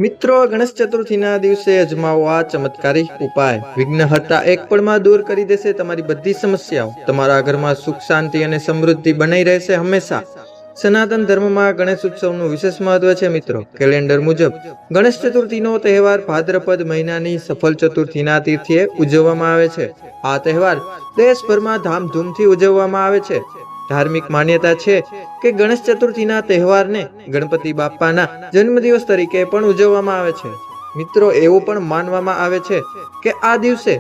મિત્રો, ગણેશ ચતુર્થીના દિવસે અજમાવો આ ચમત્કારી ઉપાય. વિઘ્નહર્તા એક પળમાં દૂર કરી દેશે તમારી બધી સમસ્યાઓ. તમારા ઘરમાં સુખ, શાંતિ અને સમૃદ્ધિ બનાઈ રહેશે હંમેશા. સનાતન ધર્મમાં ગણેશ ઉત્સવનું વિશેષ મહત્વ છે મિત્રો. કેલેન્ડર મુજબ ગણેશ ચતુર્થીનો તહેવાર ભાદ્રપદ મહિનાની સફળ ચતુર્થીના તિથિએ ઉજવવામાં આવે છે. આ તહેવાર દેશભરમાં ધામધૂમથી ઉજવવામાં આવે છે. ધાર્મિક માન્યતા છે કે ગણેશ ચતુર્થીના તહેવારને ગણપતિ બાપ્પાના જન્મદિવસ તરીકે પણ ઉજવવામાં આવે છે. મિત્રો, એવું પણ માનવામાં આવે છે કે આ દિવસે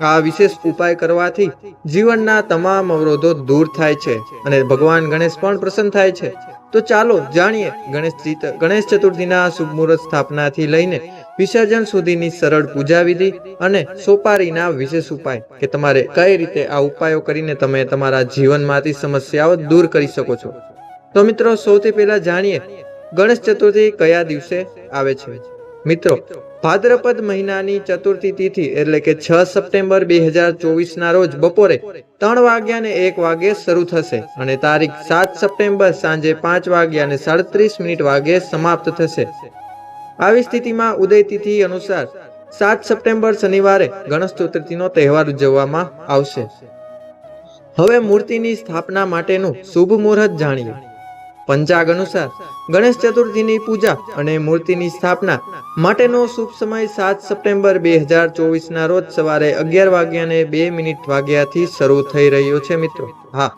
આ વિશેષ ઉપાય કરવાથી જીવનના તમામ અવરોધો દૂર થાય છે અને ભગવાન ગણેશ પણ પ્રસન્ન થાય છે. તો ચાલો જાણીએ ગણેશ ચતુર્થીના શુભ મુહૂર્ત સ્થાપનાથી લઈને વિસર્જન સુધીની સરળ પૂજા વિધિ અને સોપારીના વિશેષ ઉપાય કે તમારે કઈ રીતે આ ઉપાયો કરીને તમે તમારા જીવનમાંથી સમસ્યાઓ દૂર કરી શકો છો. તો મિત્રો, સૌથી પહેલા જાણીએ ગણેશ ચતુર્થી કયા દિવસે આવે છે. મિત્રો, ભાદ્રપદ મહિનાની ચતુર્થી તિથિ એટલે કે 6 સપ્ટેમ્બર 2024 ના રોજ બપોરે 3 વાગ્યાને 1 વાગે શરૂ થશે અને તારીખ 7 સપ્ટેમ્બર સાંજે 5 વાગ્યાને 37 વાગે સમાપ્ત થશે. આવી સ્થિતિમાં ઉદય તિથિ અનુસાર 7 સપ્ટેમ્બર શનિવારે ગણેશ ચતુર્થીનો તહેવાર ઉજવવામાં આવશે. હવે મૂર્તિની સ્થાપના માટેનું શુભ મુહૂર્ત જાણીએ. પંચાંગ અનુસાર ગણેશ ચતુર્થીની પૂજા અને મૂર્તિની સ્થાપના માટેનો શુભ સમય 7 સપ્ટેમ્બર 2024 ના રોજ સવારે 11 વાગ્યાને 2 વાગ્યાથી શરૂ થઈ રહ્યો છે મિત્રો. હા,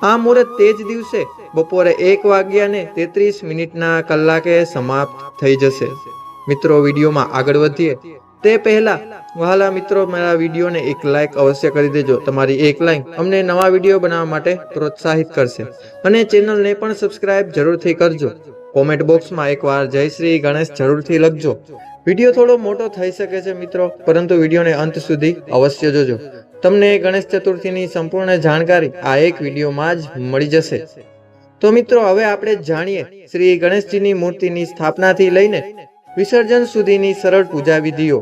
આ મુહૂર્ત તે જ દિવસે બપોરે 1 વાગ્યાને 33 કલાકે સમાપ્ત થઈ જશે. મિત્રો, વિડીયોમાં આગળ વધીએ તે પહેલા વહાલા મિત્રો, મારા વિડીયોને એક લાઈક અવશ્ય કરી દેજો. તમારી એક લાઈક અમને નવા વિડીયો બનાવવા માટે પ્રોત્સાહિત કરશે અને ચેનલને પણ સબસ્ક્રાઇબ જરૂરથી કરજો. કોમેન્ટ બોક્સમાં એકવાર જય શ્રી ગણેશ જરૂરથી લખજો. વિડીયો થોડો મોટો થઈ શકે છે મિત્રો, પરંતુ વિડીયોને અંત સુધી અવશ્ય જોજો. તમને ગણેશ ચતુર્થીની સંપૂર્ણ જાણકારી આ એક વિડીયોમાં જ મળી જશે. તો મિત્રો, હવે આપણે જાણીએ શ્રી ગણેશજીની મૂર્તિની સ્થાપનાથી લઈને વિસર્જન સુધીની સરળ પૂજા વિધિઓ.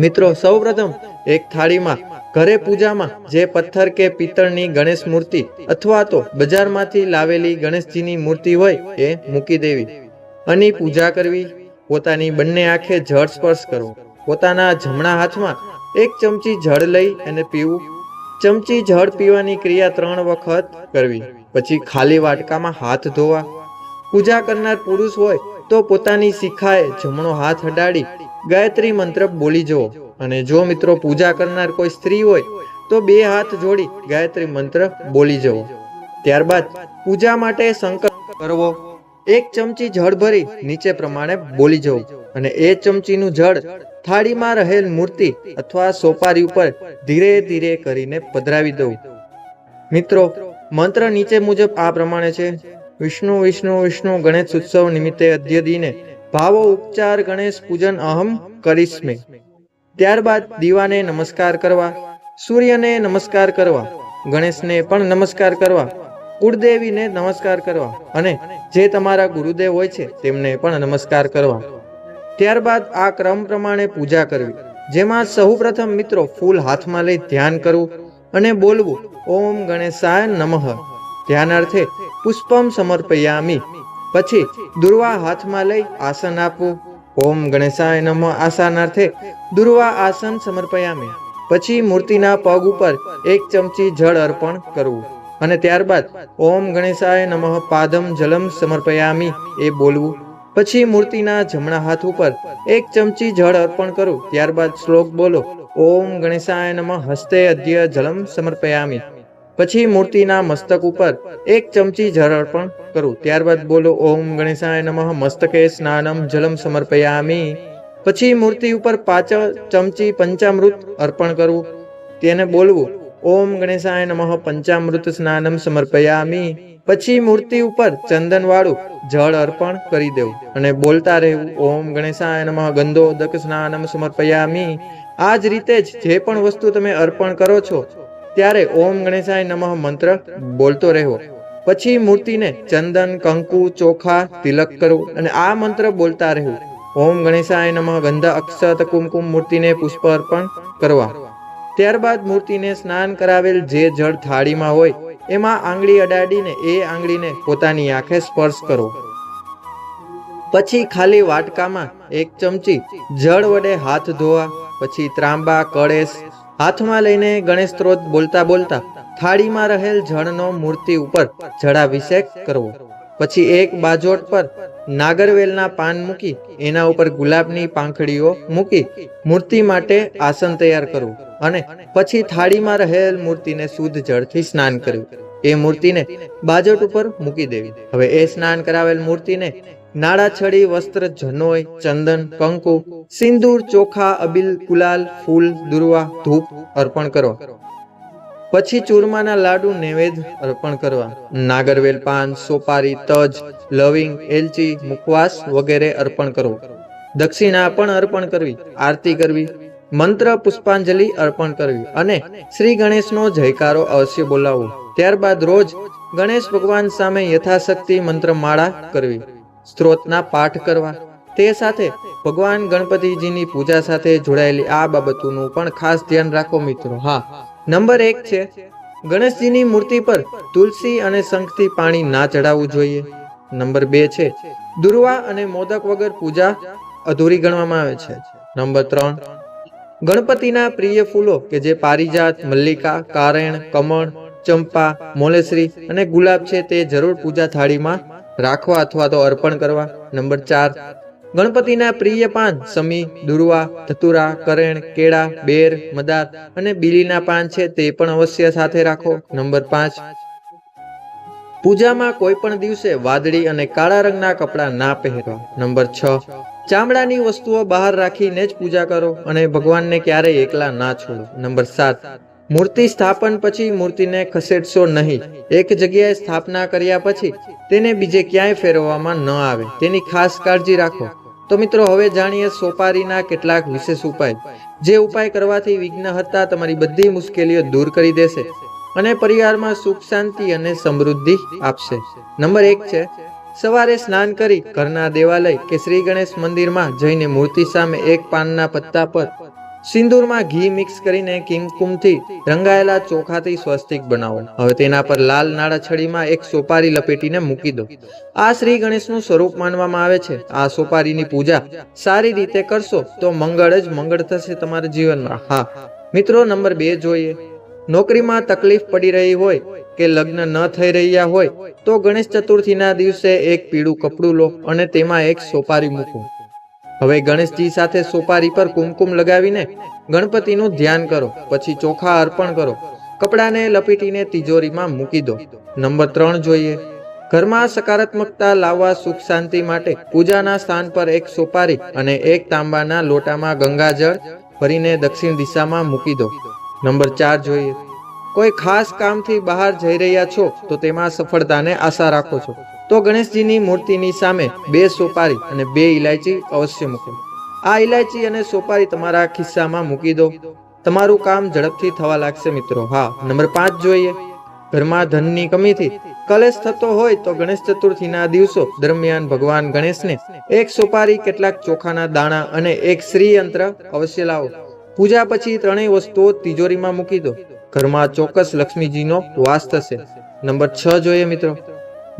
મિત્રો, સૌપ્રથમ એક થાળીમાં ઘરે પૂજામાં જે પથ્થર કે પિત્તળની ગણેશ મૂર્તિ અથવા તો બજારમાંથી લાવેલી ગણેશજીની મૂર્તિ હોય એ મૂકી દેવી. અને પૂજા કરવી. પોતાની બંને આંખે જળ સ્પર્શ કરવો. પોતાના જમણા હાથમાં 1 ચમચી જળ લઈ અને પીવું. ચમચી જળ પીવાની ક્રિયા 3 વખત કરવી. પછી ખાલી વાટકામાં હાથ ધોવા. પૂજા કરનાર પુરુષ હોય તો પોતાની શિખાએ જમણો હાથ અડાડી ગાયત્રી મંત્ર બોલી જવો અને જો મિત્રો પૂજા કરનાર કોઈ સ્ત્રી હોય તો 2 હાથ જોડી ગાયત્રી મંત્ર બોલી જવો. ત્યારબાદ પૂજા માટે સંકલ્પ કરવો. 1 ચમચી જળ ભરી નીચે પ્રમાણે બોલી જવું અને એ ચમચીનું જળ થાળીમાં રહેલ મૂર્તિ અથવા સોપારી ઉપર ધીરે ધીરે કરીને પધરાવી દઉં. મિત્રો, મંત્ર નીચે મુજબ આ પ્રમાણે છે. વિષ્ણુ વિષ્ણુ વિષ્ણુ ગણેશ ઉત્સવ નિમિત્તે અદ્ય દિને ભાવો ઉપચાર ગણેશ પૂજન અહમ કરીસ્મે. ત્યારબાદ દીવાને નમસ્કાર કરવા, સૂર્યને નમસ્કાર કરવા, ગણેશને પણ નમસ્કાર કરવા, કુળદેવીને નમસ્કાર કરવા અને જે તમારા ગુરુદેવ હોય છે તેમને પણ નમસ્કાર કરવા. ત્યારબાદ આ ક્રમ પ્રમાણે પૂજા કરવી, જેમાં સૌપ્રથમ મિત્રો ફૂલ હાથમાં લઈ ધ્યાન કરવું અને બોલવું ઓમ ગણેશાય નમઃ. ધ્યાનાર્થે પુષ્પમ સમર્પયામિ. પછી દુર્વા હાથમાં લઈ આસન આપવું. ઓમ ગણેશાય નમઃ આસનાર્થે દુર્વા આસન સમર્પયામિ. પછી મૂર્તિના પગ ઉપર 1 ચમચી જળ અર્પણ કરવું અને ત્યારબાદ ઓમ ગણેશાય નમઃ પાદમ જલમ સમર્પયામિ એ બોલવું. પછી મૂર્તિના જમણા હાથ ઉપર 1 ચમચી જળ અર્પણ કરવું. ત્યારબાદ શ્લોક બોલો ઓમ ગણેશાય નમઃ હસ્તે અદ્ય જલમ સમર્પયામિ. પછી મૂર્તિના મસ્તક ઉપર 1 ચમચી જળ અર્પણ કરવું. ત્યારબાદ બોલો ઓમ ગણેશાય નમઃ મસ્તકે સ્નાનમ જલમ સમર્પયામિ. પછી મૂર્તિ ઉપર 5 ચમચી પંચામૃત અર્પણ કરવું. તેને બોલવું ઓમ ગણેશાય નમઃ પંચામૃત સ્નાનમ સમર્પયામિ. પછી મૂર્તિ ઉપર ચંદન વાળું જળ અર્પણ કરી દેવું અને બોલતા રહેવું ઓમ ગણેશાય નમઃ ગંધોદક સ્નાનમ સમર્પયામિ. આ જ રીતે જ જે પણ વસ્તુ તમે અર્પણ કરો છો ત્યારે ઓમ ગણેશાય નમઃ મંત્ર બોલતો રહેવો. પછી મૂર્તિને ચંદન, કંકુ, ચોખા, તિલક કરવું અને આ મંત્ર બોલતા રહેવું ઓમ ગણેશાય નમઃ. ગંધ, અક્ષત, કુમકુમ મૂર્તિને પુષ્પ અર્પણ કરવા. ત્યારબાદ મૂર્તિને સ્નાન કરાવેલ જે જળ થાળીમાં હોય એમાં આંગળી અડાડીને એ આંગળીને પોતાની આંખે સ્પર્શ કરો. પછી ખાલી વાટકામાં 1 ચમચી જળ વડે હાથ ધોવા, પછી ત્રાંબા કળેશ હાથમાં લઈને ગણેશ સ્ત્રોત બોલતા બોલતા થાળીમાં રહેલ જળનો મૂર્તિ ઉપર જળાભિષેક કરવો. પછી એક બાજોટ પર નાગરવેલના પાન મૂકી એના ઉપર ગુલાબની પાંખડીઓ મૂકી મૂર્તિ માટે આસન તૈયાર કરવું અને પછી થાળીમાં રહેલ મૂર્તિને શુદ્ધ જળથી સ્નાન કરવું. એ મૂર્તિને બાજોટ ઉપર મૂકી દેવી. હવે એ સ્નાન કરાવેલ મૂર્તિને નાળા છડી વસ્ત્ર જનોય ચંદન કંકુ સિંદૂર ચોખા અબીલ ગુલાલ ફૂલ દુર્વા ધૂપ અર્પણ કરવા. પછી ચૂરમાના લાડુ નૈવેદ્ય અર્પણ કરવા. નાગરવેલ પાન સોપારી તજ લવિંગ એલચી મુખવાસ વગેરે અર્પણ કરવું. દક્ષિણા પણ અર્પણ કરવી. આરતી કરવી. મંત્ર પુષ્પાંજલિ અર્પણ કરવી અને શ્રી ગણેશનો જયકારો અવશ્ય બોલાવવો. ત્યારબાદ રોજ ગણેશ ભગવાન સામે યથાશક્તિ મંત્રમાળા કરવી. સ્ત્રોતના પાઠ કરવા. તે સાથે ભગવાન ગણપતિજીની પૂજા સાથે જોડાયેલી આ બાબતોનું પણ ખાસ ધ્યાન રાખો મિત્રો. હા, નંબર 1 છે ગણેશજીની મૂર્તિ પર તુલસી અને શંખથી પાણી ના ચડાવવું જોઈએ. નંબર 2 છે દુર્વા અને મોદક વગર પૂજા અધૂરી ગણવામાં આવે છે. નંબર 3 ગણપતિના પ્રિય ફૂલો કે જે પારિજાત મલ્લિકા કારેણ કમળ ચંપા મોલેશ્રી અને ગુલાબ છે તે જરૂર પૂજા થાળીમાં રાખવા અથવા તો અર્પણ કરવા. નંબર 4 ગણપતિના પ્રિય પાન સમી દુર્વા ધતુરા કરેણ કેળા બેર મદાર અને બીલીના પાન છે તે પણ અવશ્ય સાથે રાખો. નંબર 5 પૂજામાં કોઈ પણ દિવસે વાદળી અને કાળા રંગના કપડાં ના પહેરવા. નંબર 6 ચામડાની વસ્તુઓ બહાર રાખીને જ પૂજા કરો અને ભગવાનને ક્યારેય એકલા ના છોડો. નંબર 7 મૂર્તિ સ્થાપન પછી મૂર્તિને ખસેડશો નહીં. એક જગ્યાએ સ્થાપના કર્યા પછી તેને બીજે ક્યાંય ફેરવવામાં ન આવે તેની ખાસ કાળજી રાખો. તો મિત્રો હવે જાણીએ સોપારીના કેટલાક વિશેષ ઉપાય, જે ઉપાય કરવાથી વિઘ્નહર્તા તમારી બધી મુશ્કેલીઓ દૂર કરી દેશે અને પરિવારમાં સુખ શાંતિ અને સમૃદ્ધિ આપશે. નંબર 1 છે સવારે સ્નાન કરી ઘરના દેવાલય કે શ્રી ગણેશ મંદિરમાં જઈને મૂર્તિ સામે એક પાનના પત્તા પર સિંદૂરમાં ઘી મિક્સ કરીને કિંકુમથી રંગાયેલા ચોખાથી સ્વસ્તિક બનાવો. હવે તેના પર લાલ નાળા છડીમાં એક સોપારી લપેટીને મૂકી દો. આ શ્રી ગણેશનું સ્વરૂપ માનવામાં આવે છે. આ સોપારીની પૂજા સારી રીતે કરશો તો મંગળ જ મંગળ થશે તમારા જીવનમાં. હા મિત્રો, નંબર 2 જોઈએ. નોકરીમાં તકલીફ પડી રહી હોય કે લગ્ન ન થઈ રહ્યા હોય તો ગણેશ ચતુર્થીના દિવસે એક પીળું કપડું લો અને તેમાં એક સોપારી મૂકો. હવે ગણેશજી સાથે સોપારી પર કુમકુમ લગાવીને ગણપતિનું ધ્યાન કરો. પછી ચોખા અર્પણ કરો. કપડાને લપેટીને તિજોરીમાં મૂકી દો. નંબર 3 જોઈએ. ઘરમાં સકારાત્મકતા લાવવા સુખ શાંતિ માટે પૂજાના સ્થાન પર એક સોપારી અને એક તાંબાના લોટામાં ગંગાજળ ભરીને દક્ષિણ દિશામાં મૂકી દો. નંબર 4 જોઈએ. કોઈ ખાસ કામથી બહાર જઈ રહ્યા છો તો તેમાં સફળતાને આશા રાખો છો તો ગણેશજીની મૂર્તિની સામે 2 સોપારી અને 2 ઇલાયચી અવશ્ય મૂકો. આ ઇલાયચી અને સોપારી તમારા ખિસ્સામાં મૂકી દો. તમારું કામ ઝડપથી થવા લાગશે મિત્રો. હા, નંબર 5 જોઈએ. ઘરમાં ધનની કમીથી કલેશ થતો હોય તો ગણેશ ચતુર્થીના દિવસો દરમિયાન ભગવાન ગણેશને એક સોપારી કેટલાક ચોખાના દાણા અને એક શ્રી યંત્ર અવશ્ય લાવો. પૂજા પછી 3 વસ્તુઓ તિજોરીમાં મૂકી દો. ઘરમાં ચોક્કસ લક્ષ્મીજીનો વાસ થશે. નંબર 6 જોઈએ મિત્રો.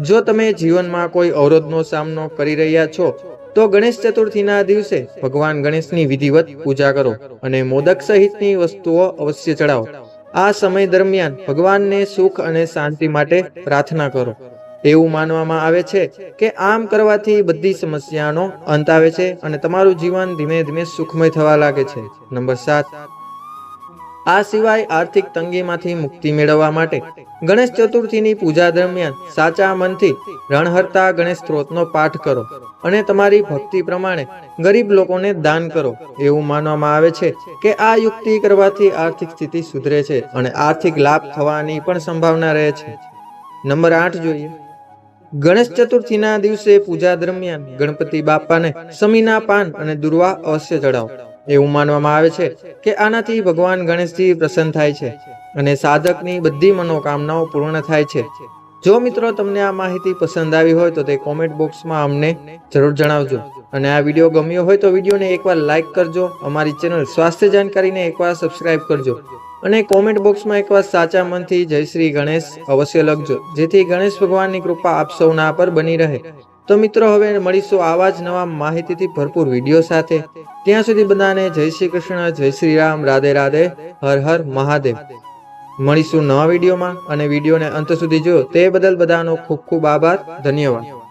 જો તમે જીવનમાં કોઈ અવરોધનો સામનો કરી રહ્યા છો તો ગણેશ ચતુર્થીના દિવસે ભગવાન ગણેશની વિધિવત પૂજા કરો અને મોદક સહિતની વસ્તુઓ અવશ્ય ચડાવો. આ સમય દરમિયાન ભગવાનને સુખ અને શાંતિ માટે પ્રાર્થના કરો. એવું માનવામાં આવે છે કે આમ કરવાથી બધી સમસ્યાનો અંત આવે છે અને તમારું જીવન ધીમે ધીમે સુખમય થવા લાગે છે. નંબર 7 આ સિવાય આર્થિક તંગીમાંથી મુક્તિ મેળવવા માટે ગણેશ ચતુર્થીની પૂજા દરમિયાન સાચા મનથી રણહરતા ગણેશ સ્ત્રોતનો પાઠ કરો અને તમારી ભક્તિ પ્રમાણે ગરીબ લોકોને દાન કરો. એવું માનવામાં આવે છે કે આ યુક્તિ કરવાથી આર્થિક સ્થિતિ સુધરે છે અને આર્થિક લાભ થવાની પણ સંભાવના રહે છે. નંબર 8 જોઈએ. ગણેશ ચતુર્થીના દિવસે પૂજા દરમિયાન ગણપતિ બાપાને સમીના પાન અને દુર્વા અવશ્ય ચડાવો. એવું માનવામાં આવે છે કે આનાથી ભગવાન ગણેશજી પ્રસન્ન થાય છે અને સાધકની બધી મનોકામનાઓ પૂર્ણ થાય છે. જો મિત્રો તમને આ માહિતી પસંદ આવી હોય તો તે કોમેન્ટ બોક્સમાં અમને જરૂર જણાવજો અને આ વિડીયો ગમ્યો હોય તો વિડીયોને એકવાર લાઈક કરજો. અમારી ચેનલ સ્વાસ્થ્ય જાણકારીને એકવાર સબસ્ક્રાઇબ કરજો અને કોમેન્ટ બોક્સમાં એકવાર સાચા મનથી જય શ્રી ગણેશ અવશ્ય લખજો, જેથી ગણેશ ભગવાનની કૃપા આપ સૌના પર બની રહે. તો મિત્રો હવે મળીશું આવા જ નવા માહિતીથી ભરપૂર વિડીયો સાથે. ત્યાં સુધી બધાને જય શ્રી કૃષ્ણ, જય શ્રી રામ, રાધે રાધે, હર હર મહાદેવ. મળીશું નવા વિડીયોમાં, અને વિડીયોને અંત સુધી જો તે બદલ બધાનો ખૂબ ખૂબ આભાર, ધન્યવાદ.